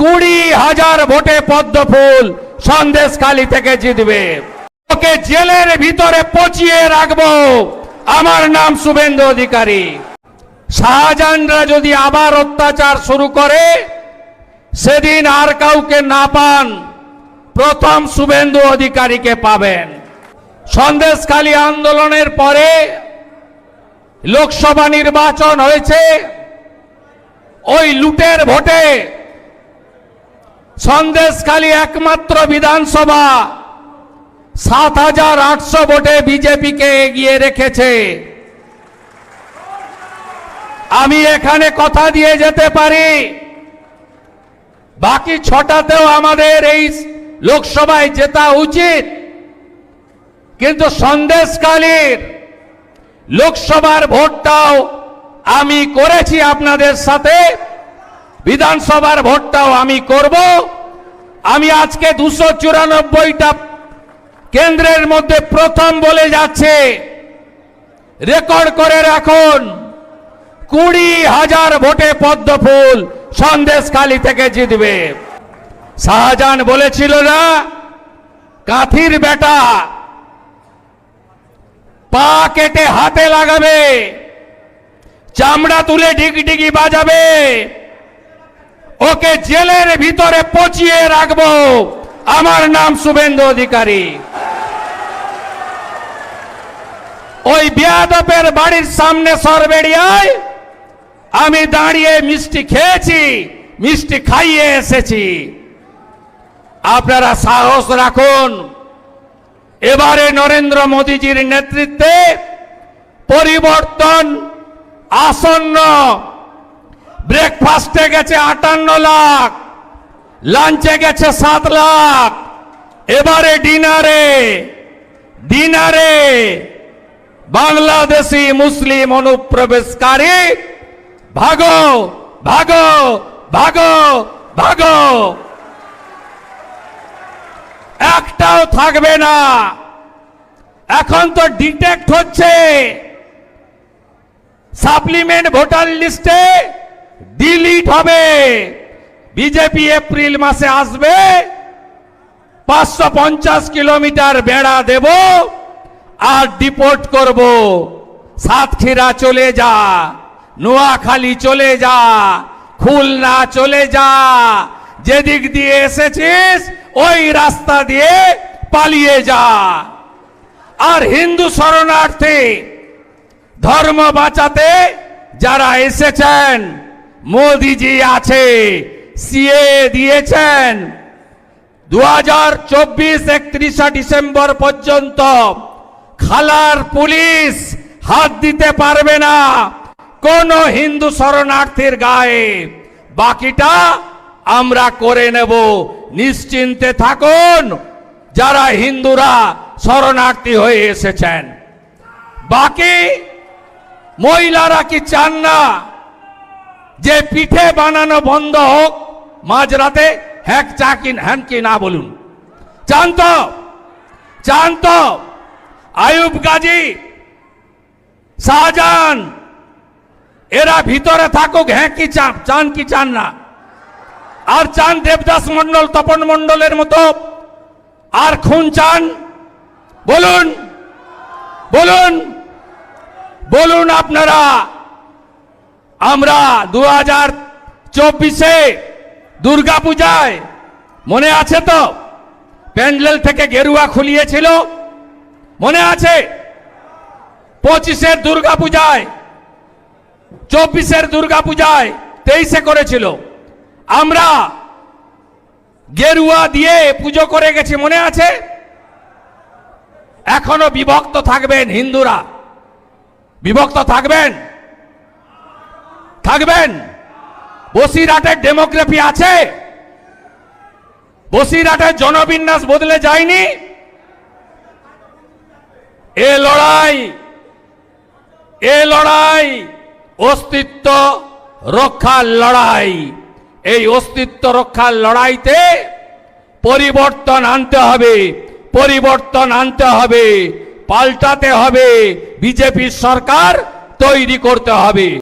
20,000 ভোটে পদ্মফুল সন্দেশখালী থেকে জিতবে। ওকে জেলের ভিতরে পচিয়ে রাখবো। আমার নাম শুভেন্দু অধিকারী। শাহজাহানরা যদি আবার অত্যাচার শুরু করে, সেদিন আর কাউকে না পান, প্রথম শুভেন্দু অধিকারীকে পাবেন। সন্দেশখালী আন্দোলনের পরে লোকসভা নির্বাচন হয়েছে। ওই লুটের ভোটে সন্দেশখালী একমাত্র বিধানসভা 7,800 ভোটে বিজেপিকে এগিয়ে রেখেছে। আমি এখানে কথা দিয়ে যেতে পারি, বাকি 6টাতেও আমাদের এই লোকসভায় জেতা উচিত, কিন্তু সন্দেশখালীর লোকসভার ভোটটাও আমি করেছি আপনাদের সাথে, বিধানসভার ভোটটাও আমি করব। আমি আজকে 294টা কেন্দ্রের মধ্যে প্রথম বলে যাচ্ছে, রেকর্ড করে রাখুন, 20,000 ভোটে পদ্মফুল সন্দেশখালী থেকে জিতবে। শাহজাহান বলেছিল না, কাঁথির বেটা পা কেটে হাতে লাগাবে, চামড়া তুলে ডিগডিগি বাজাবে, ওকে জেলের ভিতরে পচিয়ে রাখবো। আমার নাম শুভেন্দু অধিকারী। ওই বেয়াদবের বাড়ির সামনে সরবেড়িয়ায় আমি দাঁড়িয়ে মিষ্টি খেয়েছি, মিষ্টি খাইয়ে এসেছি। আপনারা সাহস রাখুন, এবারে নরেন্দ্র মোদীজির নেতৃত্বে পরিবর্তন আসন্ন। ব্রেকফাস্টে গেছে 58 লাখ, লাঞ্চে গেছে 7 লাখ, এবারে ডিনারে বাংলাদেশি মুসলিম অনুপ্রবেশকারী ভাগো ভাগো ভাগো ভাগো, একটাও থাকবে না। এখন তো ডিটেক্ট হচ্ছে, সাপ্লিমেন্ট ভোটার লিস্টে ডিলিট হবে। বিজেপি এপ্রিল মাসে আসবে, 550 কিলোমিটার বেড়া দেব আর ডিপোর্ট করব। সাতক্ষীরা চলে যা, নোয়াখালী চলে যা, খুলনা চলে যা, যেদিক দিয়ে এসেছিস ওই রাস্তা দিয়ে পালিয়ে যা। আর হিন্দু শরণার্থী ধর্ম বাঁচাতে যারা এসেছেন, মোদিজি আছে, সিএ দিয়েছেন, 2024 31 ডিসেম্বর পর্যন্ত খালার পুলিশ হাত দিতে পারবে না কোন হিন্দু শরণার্থীর গায়ে। বাকিটা আমরা করে নেব, নিশ্চিন্তে থাকুন যারা হিন্দুরা শরণার্থী হয়ে এসেছেন। বাকি মহিলারা কি চান না যে পিঠে বানানো বন্ধ হোক মাঝরাতে? হ্যাঁ হ্যাঁ কি না বলুন? চান তো? আয়ুব গাজী, শাহজাহান এরা ভিতরে থাকুক, হ্যাঁ কি চান কি চান না? আর চান দেবদাস মন্ডল, তপন মন্ডলের মতো আর খুন চান? বলুন বলুন বলুন আপনারা। আমরা 2024-এ দুর্গাপূজায় মনে আছে তো, প্যান্ডেল থেকে গেরুয়া খুলিয়েছিল, মনে আছে? 25-এর দুর্গাপূজায়, 24-এর দুর্গাপূজায়, 23-এ করেছিল। আমরা গেরুয়া দিয়ে পুজো করে গেছি, মনে আছে? এখনো বিভক্ত থাকবেন হিন্দুরা, বিভক্ত থাকবেন? বসিরহাটের ডেমোগ্রাফি আছে? বসিরহাটের জনবিন্যাস বদলে যায়নি? এ লড়াই অস্তিত্ব রক্ষার লড়াই। এই অস্তিত্ব রক্ষার লড়াইতে পরিবর্তন আনতে হবে, পাল্টাতে হবে, বিজেপির সরকার তৈরি করতে হবে।